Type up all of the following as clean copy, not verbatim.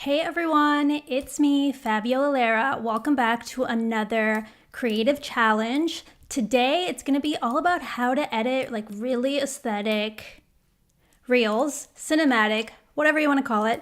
Hey everyone, it's me, Fabiola Lara. Welcome back to another creative challenge. Today it's going to be all about how to edit like really aesthetic reels, cinematic, whatever you want to call it,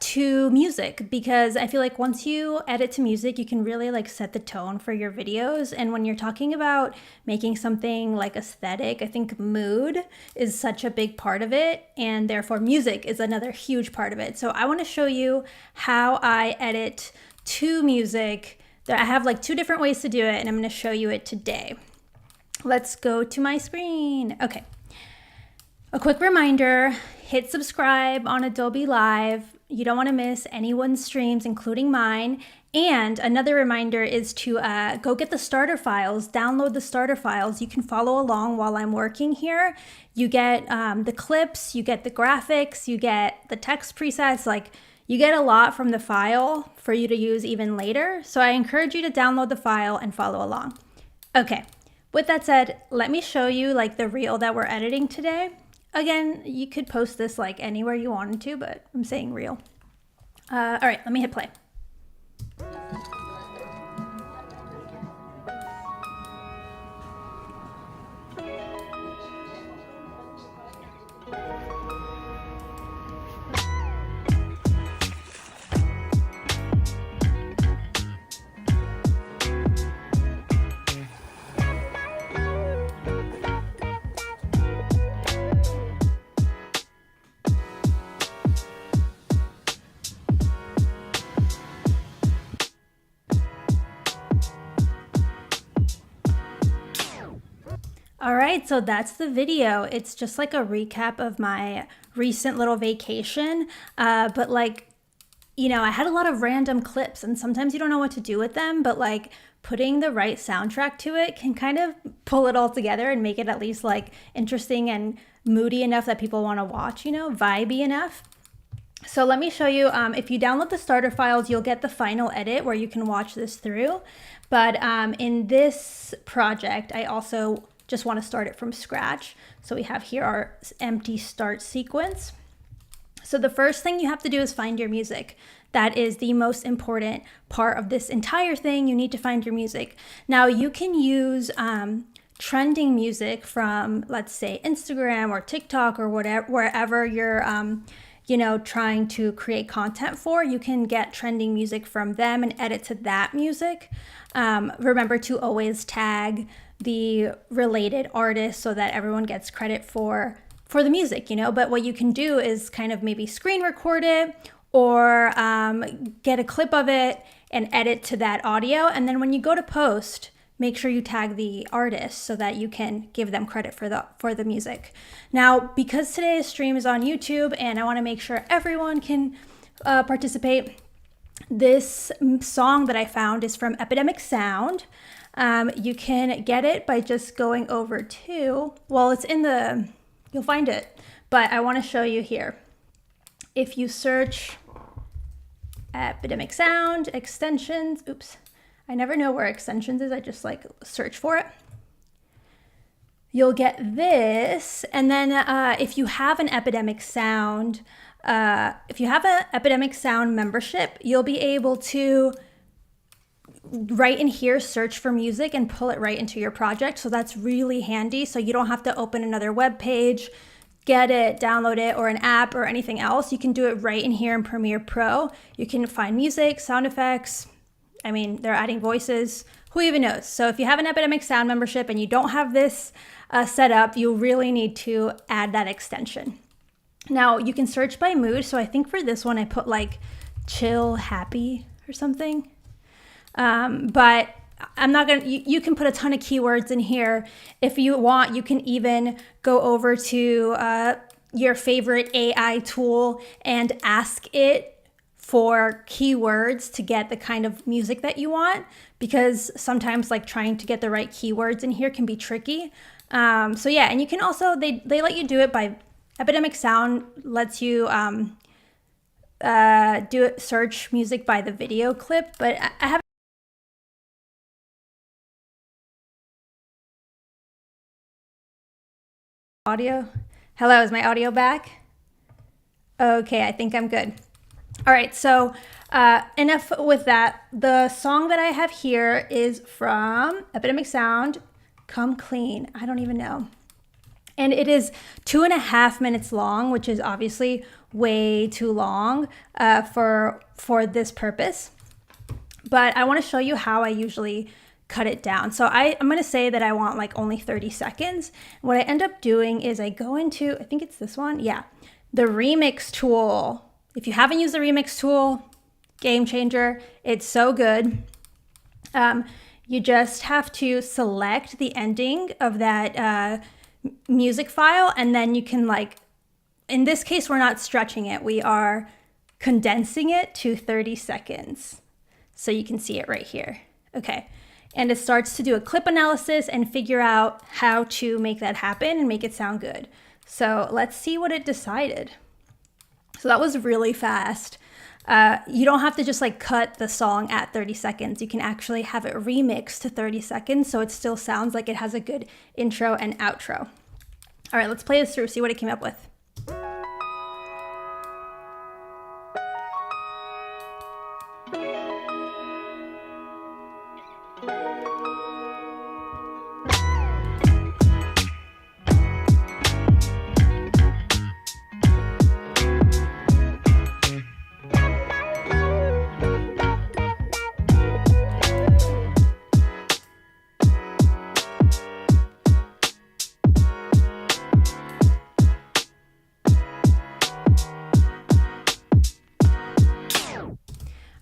to music, because I feel like once you edit to music, you can really like set the tone for your videos. And when you're talking about making something like aesthetic, I think mood is such a big part of it, and therefore music is another huge part of it. So I want to show you how I edit to music. I have like two different ways to do it, and I'm going to show you it today. Let's go to my screen. Okay. A quick reminder, hit subscribe on Adobe Live. You don't want to miss anyone's streams, including mine. And another reminder is to go get the starter files, download the starter files. You can follow along while I'm working here. You get the clips, you get the graphics, you get the text presets, like you get a lot from the file for you to use even later. So I encourage you to download the file and follow along. Okay, with that said, let me show you like the reel that we're editing today. Again, you could post this like anywhere you wanted to, but I'm saying reel. All right, let me hit play. All right, so that's the video. It's just like a recap of my recent little vacation. But like, you know, I had a lot of random clips and sometimes you don't know what to do with them, but like putting the right soundtrack to it can kind of pull it all together and make it at least like interesting and moody enough that people want to watch, you know, vibey enough. So let me show you, if you download the starter files, you'll get the final edit where you can watch this through. But in this project, I also just want to start it from scratch. So we have here our empty start sequence. So the first thing you have to do is find your music. That is the most important part of this entire thing. You need to find your music. Now you can use trending music from, let's say, Instagram or TikTok or whatever, wherever you're you know, trying to create content for. You can get trending music from them and edit to that music. Remember to always tag the related artist so that everyone gets credit for the music, you know. But what you can do is kind of maybe screen record it or get a clip of it and edit to that audio. And then when you go to post, make sure you tag the artist so that you can give them credit for the music. Now, because today's stream is on YouTube and I want to make sure everyone can participate, this song that I found is from Epidemic Sound. You can get it by just going over to, well, it's in the, you'll find it, but I want to show you here. If you search Epidemic Sound, extensions, oops, I never know where extensions is, I just like search for it. You'll get this, and then if you have an Epidemic Sound, membership, you'll be able to right in here search for music and pull it right into your project. So that's really handy. So you don't have to open another web page, get it, download it, or an app or anything else. You can do it right in here in Premiere Pro. You can find music, sound effects. I mean, they're adding voices. Who even knows? So if you have an Epidemic Sound membership and you don't have this set up, you really need to add that extension. Now you can search by mood. So I think for this one, I put like chill, happy or something. But I'm not going to, you can put a ton of keywords in here. If you want, you can even go over to your favorite AI tool and ask it for keywords to get the kind of music that you want, because sometimes like trying to get the right keywords in here can be tricky. So yeah, and you can also, they let you do it by, Epidemic Sound lets you do it, search music by the video clip, but I have audio. Hello, is my audio back? Okay, I think I'm good. All right, so enough with that. The song that I have here is from Epidemic Sound, Come Clean. I don't even know. And it is 2.5 minutes long, which is obviously way too long for this purpose. But I want to show you how I usually cut it down. So I'm going to say that I want like only 30 seconds. What I end up doing is I go into, I think it's this one. Yeah. The remix tool. If you haven't used the remix tool, game changer. It's so good. You just have to select the ending of that music file, and then you can, like, in this case, we're not stretching it. We are condensing it to 30 seconds. So you can see it right here. Okay. And it starts to do a clip analysis and figure out how to make that happen and make it sound good. So let's see what it decided. So that was really fast. You don't have to just like cut the song at 30 seconds. You can actually have it remixed to 30 seconds so it still sounds like it has a good intro and outro. All right, let's play this through, see what it came up with.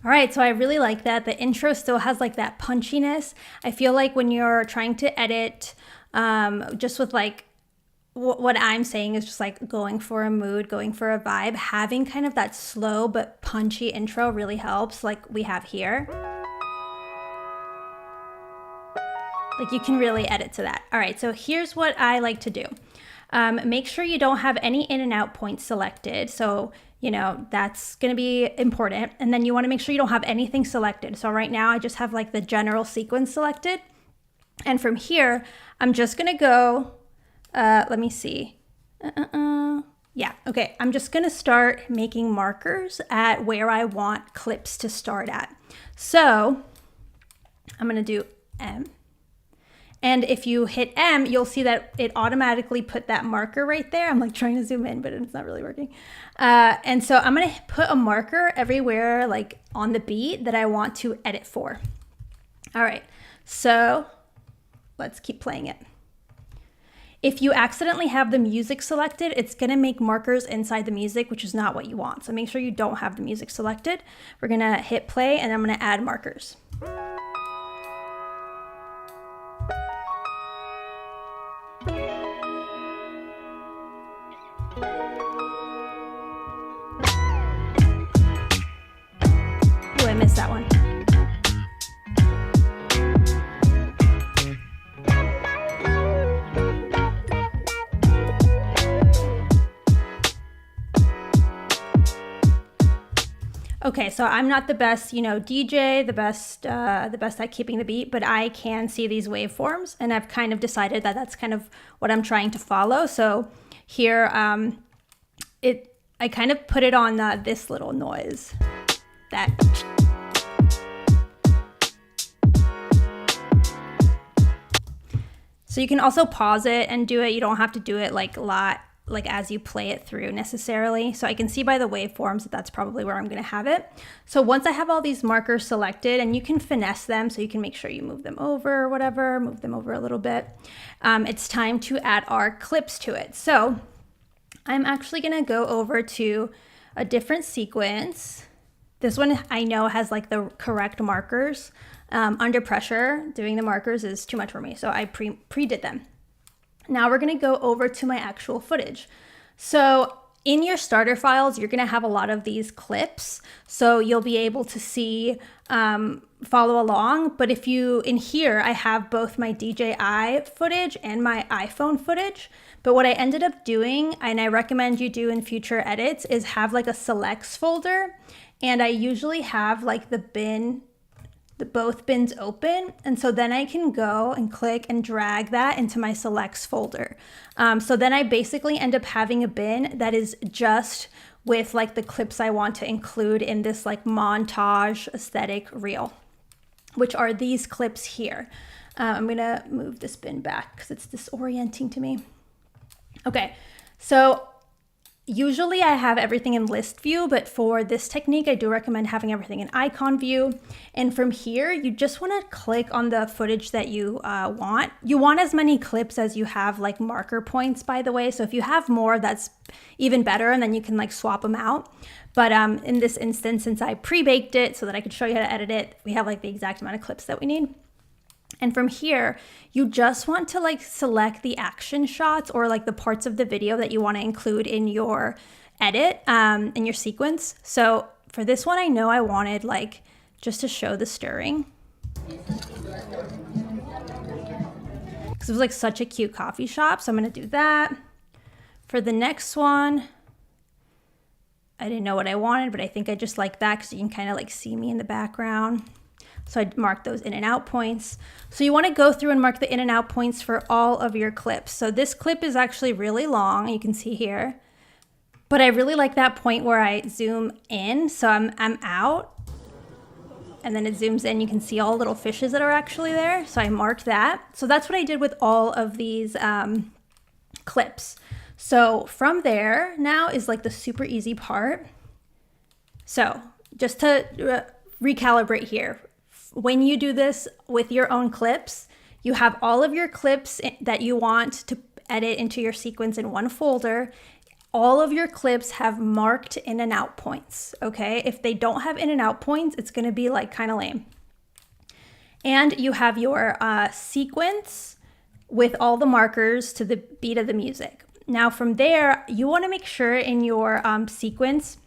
All right, so I really like that. The intro still has like that punchiness. I feel like when you're trying to edit, just with like what I'm saying is just like going for a mood, going for a vibe, having kind of that slow but punchy intro really helps, like we have here. Like you can really edit to that. All right, so here's what I like to do. Make sure you don't have any in and out points selected. So, you know, that's going to be important. And then you want to make sure you don't have anything selected. So right now I just have like the general sequence selected. And from here, I'm just going to go, let me see. Yeah, okay. I'm just going to start making markers at where I want clips to start at. So I'm going to do M. And if you hit M, you'll see that it automatically put that marker right there. I'm like trying to zoom in, but it's not really working. And so I'm going to put a marker everywhere, like on the beat that I want to edit for. All right, so let's keep playing it. If you accidentally have the music selected, it's going to make markers inside the music, which is not what you want. So make sure you don't have the music selected. We're going to hit play and I'm going to add markers. Oh, I missed that one. Okay, so I'm not the best, DJ, the best at keeping the beat, but I can see these waveforms, and I've kind of decided that that's kind of what I'm trying to follow. So here, I kind of put it on this little noise. That. So you can also pause it and do it. You don't have to do it like as you play it through necessarily. So I can see by the waveforms that that's probably where I'm going to have it. So once I have all these markers selected, and you can finesse them, so you can make sure you move them over or whatever, move them over a little bit. It's time to add our clips to it. So I'm actually going to go over to a different sequence. This one I know has like the correct markers. Under pressure, doing the markers is too much for me, so I pre-did them. Now we're going to go over to my actual footage. So in your starter files, you're going to have a lot of these clips, so you'll be able to see, follow along. But if you, in here, I have both my DJI footage and my iPhone footage. But what I ended up doing, and I recommend you do in future edits, is have like a selects folder. And I usually have like both bins open, and so then I can go and click and drag that into my selects folder. So then I basically end up having a bin that is just with like the clips I want to include in this like montage aesthetic reel, which are these clips here. I'm gonna move this bin back because it's disorienting to me. Okay, so usually I have everything in list view, but for this technique, I do recommend having everything in icon view. And from here, you just want to click on the footage that you want. You want as many clips as you have like marker points, by the way. So if you have more, that's even better, and then you can like swap them out. But in this instance, since I pre-baked it so that I could show you how to edit it, we have like the exact amount of clips that we need. And from here, you just want to like select the action shots or like the parts of the video that you want to include in your edit, in your sequence. So for this one, I know I wanted like just to show the stirring, because it was like such a cute coffee shop. So I'm going to do that. For the next one, I didn't know what I wanted, but I think I just like that because you can kind of like see me in the background. So I marked those in and out points. So you want to go through and mark the in and out points for all of your clips. So this clip is actually really long, you can see here, but I really like that point where I zoom in. So I'm out, and then it zooms in. You can see all the little fishes that are actually there. So I marked that. So that's what I did with all of these clips. So from there now is like the super easy part. So just to recalibrate here, when you do this with your own clips, you have all of your clips that you want to edit into your sequence in one folder. All of your clips have marked in and out points, okay? If they don't have in and out points, it's gonna be like kind of lame. And you have your sequence with all the markers to the beat of the music. Now from there, you wanna make sure in your sequence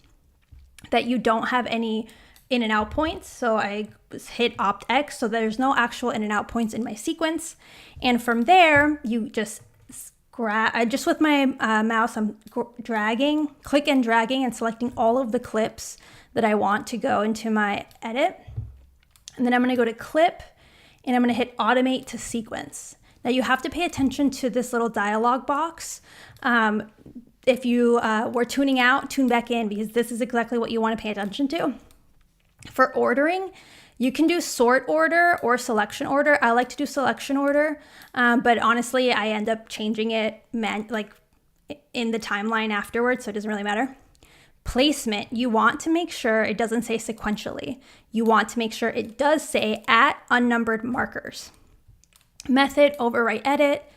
that you don't have any in and out points. So I hit Opt X, so there's no actual in and out points in my sequence. And from there, you just just with my mouse, I'm dragging, click and dragging and selecting all of the clips that I want to go into my edit. And then I'm gonna go to clip and I'm gonna hit automate to sequence. Now you have to pay attention to this little dialog box. If you were tuning out, tune back in, because this is exactly what you wanna pay attention to. For ordering, you can do sort order or selection order. I like to do selection order, but honestly, I end up changing it like in the timeline afterwards, so it doesn't really matter. Placement, you want to make sure it doesn't say sequentially. You want to make sure it does say at unnumbered markers. Method, overwrite edit.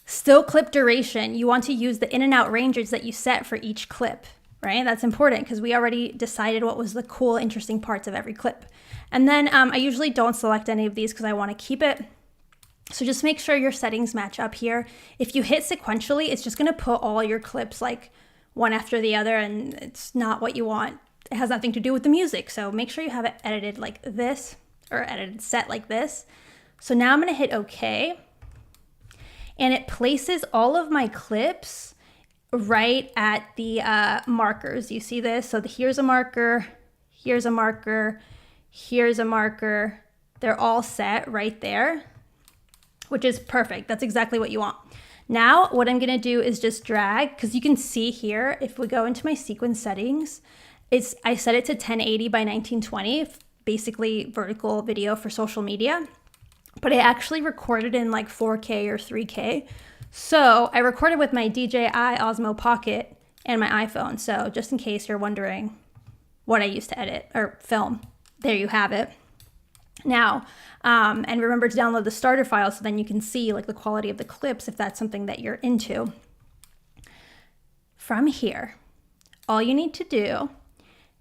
Still clip duration, you want to use the in and out ranges that you set for each clip. Right? That's important because we already decided what was the cool, interesting parts of every clip. And then I usually don't select any of these because I want to keep it. So just make sure your settings match up here. If you hit sequentially, it's just going to put all your clips like one after the other, and it's not what you want. It has nothing to do with the music. So make sure you have it edited like this, or edited set like this. So now I'm going to hit OK. And it places all of my clips right at the markers. You see this? So here's a marker, here's a marker, here's a marker. They're all set right there, which is perfect. That's exactly what you want. Now what I'm gonna do is just drag, because you can see here, if we go into my sequence settings, I set it to 1080 by 1920, basically vertical video for social media, but I actually recorded in like 4K or 3K. So I recorded with my DJI Osmo Pocket and my iPhone. So just in case you're wondering what I used to edit or film, there you have it. Now, and remember to download the starter file so then you can see like the quality of the clips if that's something that you're into. From here, all you need to do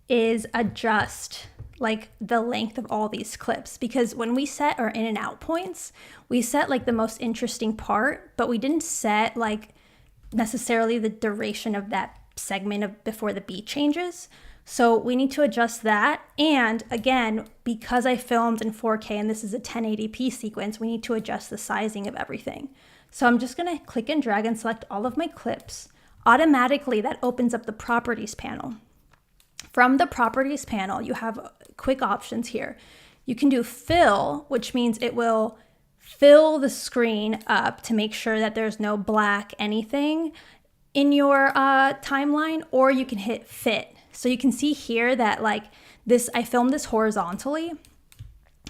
is adjust like the length of all these clips, because when we set our in and out points, we set like the most interesting part, but we didn't set like necessarily the duration of that segment of before the beat changes. So we need to adjust that. And again, because I filmed in 4K and this is a 1080p sequence, we need to adjust the sizing of everything. So I'm just gonna click and drag and select all of my clips. Automatically, that opens up the properties panel. From the properties panel, you have quick options here. You can do fill, which means it will fill the screen up to make sure that there's no black anything in your timeline, or you can hit fit. So you can see here that like this, I filmed this horizontally.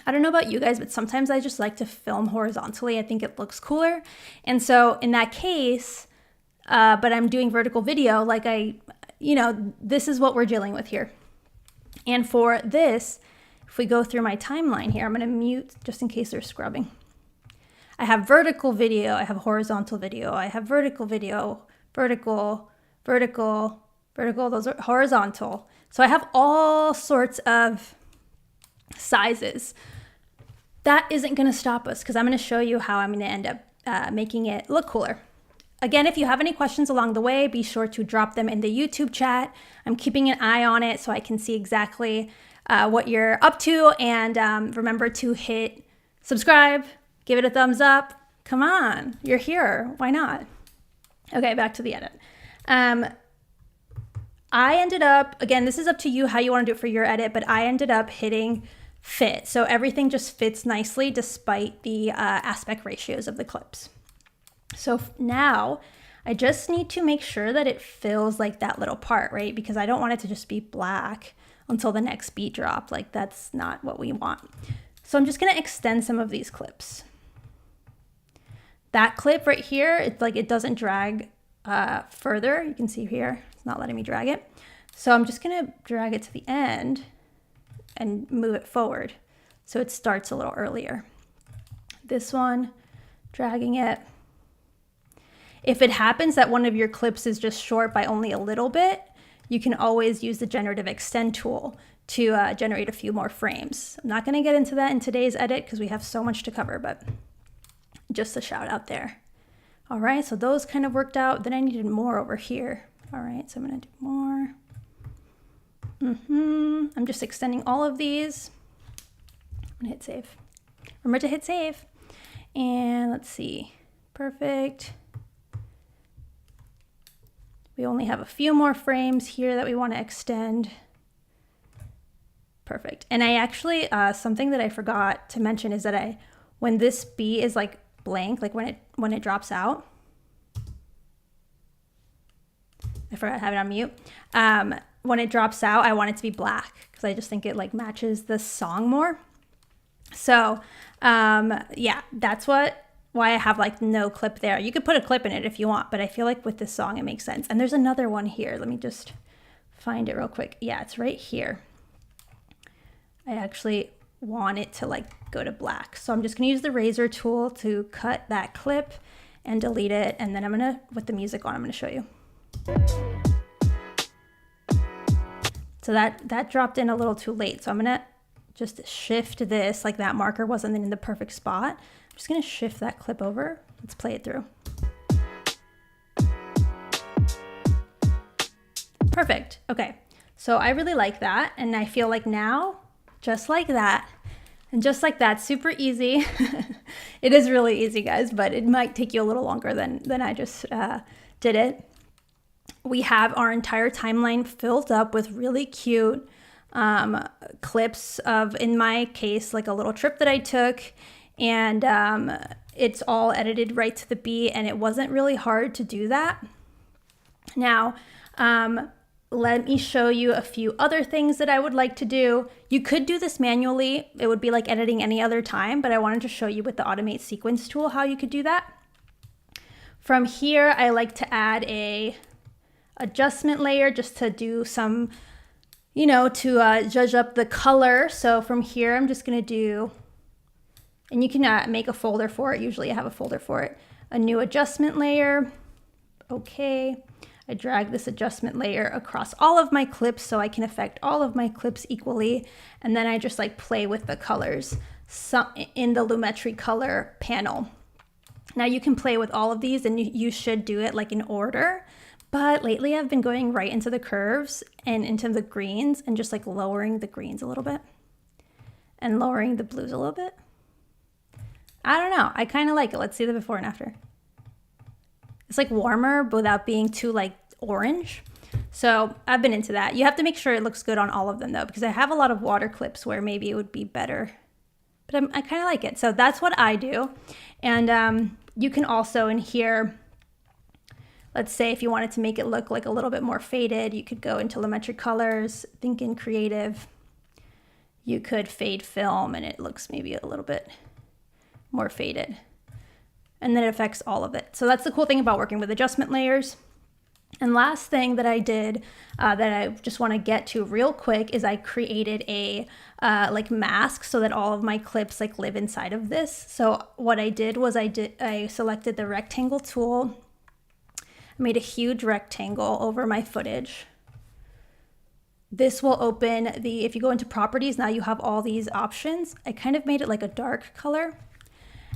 I don't know about you guys, but sometimes I just like to film horizontally. I think it looks cooler. And so in that case, but I'm doing vertical video, like this is what we're dealing with here. And for this, if we go through my timeline here, I'm gonna mute just in case they're scrubbing. I have vertical video, I have horizontal video, I have vertical video, vertical, vertical, vertical, those are horizontal. So I have all sorts of sizes. That isn't gonna stop us because I'm gonna show you how I'm gonna end up making it look cooler. Again, if you have any questions along the way, be sure to drop them in the YouTube chat. I'm keeping an eye on it so I can see exactly what you're up to. And remember to hit subscribe, give it a thumbs up. Come on, you're here. Why not? Okay, back to the edit. I ended up, again, this is up to you how you want to do it for your edit, but I ended up hitting fit. So everything just fits nicely despite the aspect ratios of the clips. So now I just need to make sure that it fills like that little part, right? Because I don't want it to just be black until the next beat drop. Like that's not what we want. So I'm just gonna extend some of these clips. That clip right here, it's like it doesn't drag further. You can see here, it's not letting me drag it. So I'm just gonna drag it to the end and move it forward so it starts a little earlier. This one, dragging it. If it happens that one of your clips is just short by only a little bit, you can always use the generative extend tool to generate a few more frames. I'm not gonna get into that in today's edit because we have so much to cover, but just a shout out there. All right, so those kind of worked out. Then I needed more over here. All right, so I'm gonna do more. I'm just extending all of these. I'm gonna hit save. Remember to hit save. And let's see, perfect. We only have a few more frames here that we want to extend. Perfect. And I actually, something that I forgot to mention is that when this B is like blank, like when it drops out, I forgot to have it on mute. When it drops out, I want it to be black because I just think it like matches the song more. So yeah, that's why I have like no clip there. You could put a clip in it if you want, but I feel like with this song, it makes sense. And there's another one here. Let me just find it real quick. Yeah, it's right here. I actually want it to like go to black. So I'm just gonna use the razor tool to cut that clip and delete it. And then I'm gonna, with the music on, I'm gonna show you. So that dropped in a little too late. So I'm gonna just shift this, like that marker wasn't in the perfect spot. I'm just gonna shift that clip over. Let's play it through. Perfect, okay. So I really like that. And I feel like now, just like that, and just like that, super easy. It is really easy, guys, but it might take you a little longer than I just did it. We have our entire timeline filled up with really cute clips of, in my case, like a little trip that I took, and it's all edited right to the beat, and it wasn't really hard to do that. Now, let me show you a few other things that I would like to do. You could do this manually. It would be like editing any other time, but I wanted to show you with the Automate Sequence tool how you could do that. From here, I like to add a adjustment layer just to do some, you know, to judge up the color. So from here, I'm just gonna do, and you can make a folder for it. Usually I have a folder for it. A new adjustment layer. Okay. I drag this adjustment layer across all of my clips so I can affect all of my clips equally. And then I just like play with the colors in the Lumetri color panel. Now you can play with all of these, and you should do it like in order. But lately I've been going right into the curves and into the greens and just like lowering the greens a little bit and lowering the blues a little bit. I don't know. I kind of like it. Let's see the before and after. It's like warmer but without being too like orange. So I've been into that. You have to make sure it looks good on all of them though, because I have a lot of water clips where maybe it would be better, but I kind of like it. So that's what I do. And you can also in here let's say if you wanted to make it look like a little bit more faded, you could go into Lumetri colors, think in creative. You could fade film and it looks maybe a little bit more faded. And then it affects all of it. So that's the cool thing about working with adjustment layers. And last thing that I did that I just want to get to real quick is I created a like mask so that all of my clips like live inside of this. So what I did was I selected the rectangle tool. I made a huge rectangle over my footage. This will open if you go into properties, now you have all these options. I kind of made it like a dark color.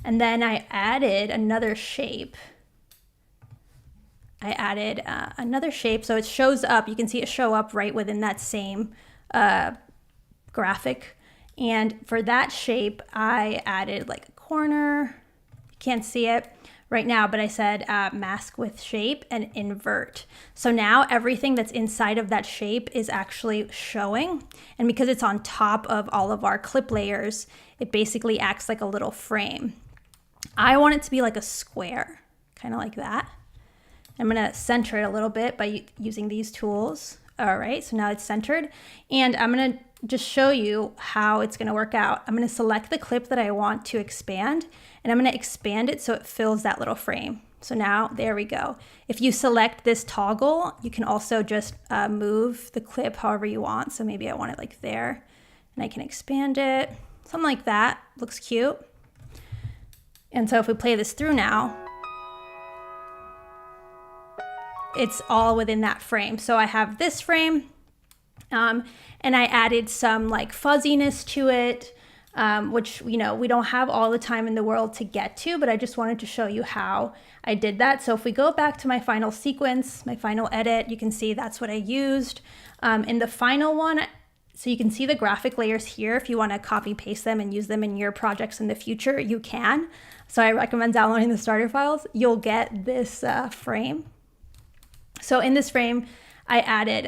And then I added another shape. Another shape, so it shows up. You can see it show up right within that same graphic. And for that shape, I added like a corner. You can't see it right now, but I said mask with shape and invert. So now everything that's inside of that shape is actually showing. And because it's on top of all of our clip layers, it basically acts like a little frame. I want it to be like a square, kind of like that. I'm going to center it a little bit by using these tools. All right, so now it's centered. And I'm going to just show you how it's going to work out. I'm going to select the clip that I want to expand, and I'm going to expand it so it fills that little frame. So now, there we go. If you select this toggle, you can also just move the clip however you want. So maybe I want it like there, and I can expand it. Something like that. Looks cute. And so if we play this through now, it's all within that frame. So I have this frame, and I added some like fuzziness to it, which, you know, we don't have all the time in the world to get to, but I just wanted to show you how I did that. So if we go back to my final sequence, my final edit, you can see that's what I used. In the final one, so you can see the graphic layers here. If you want to copy paste them and use them in your projects in the future, you can. So I recommend downloading the starter files. You'll get this frame. So in this frame, I added,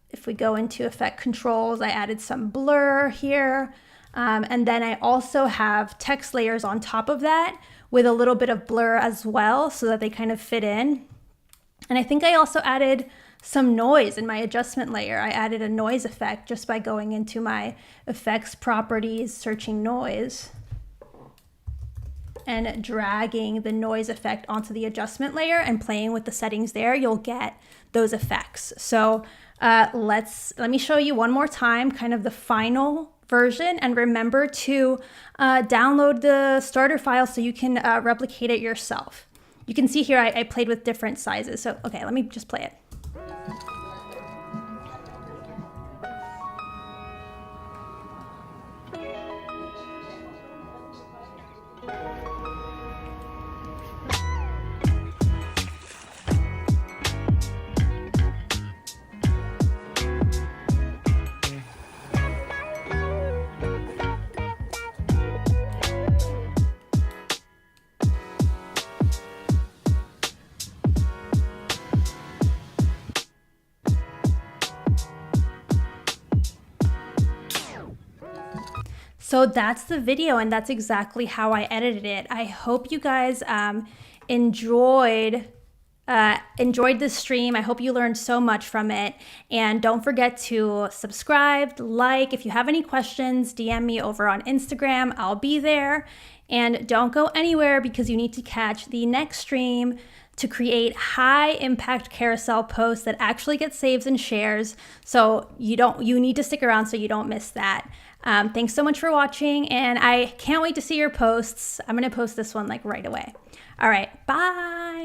if we go into effect controls, I added some blur here. And then I also have text layers on top of that with a little bit of blur as well so that they kind of fit in. And I think I also added some noise in my adjustment layer. I added a noise effect just by going into my effects properties, searching noise, and dragging the noise effect onto the adjustment layer and playing with the settings there, you'll get those effects. So let me show you one more time kind of the final version, and remember to download the starter file so you can replicate it yourself. You can see here I played with different sizes. So okay, let me just play it. So that's the video, and that's exactly how I edited it. I hope you guys enjoyed this stream. I hope you learned so much from it. And don't forget to subscribe, like. If you have any questions, DM me over on Instagram. I'll be there. And don't go anywhere because you need to catch the next stream to create high impact carousel posts that actually get saves and shares. So you need to stick around so you don't miss that. Thanks so much for watching, and I can't wait to see your posts. I'm gonna post this one like right away. All right, bye.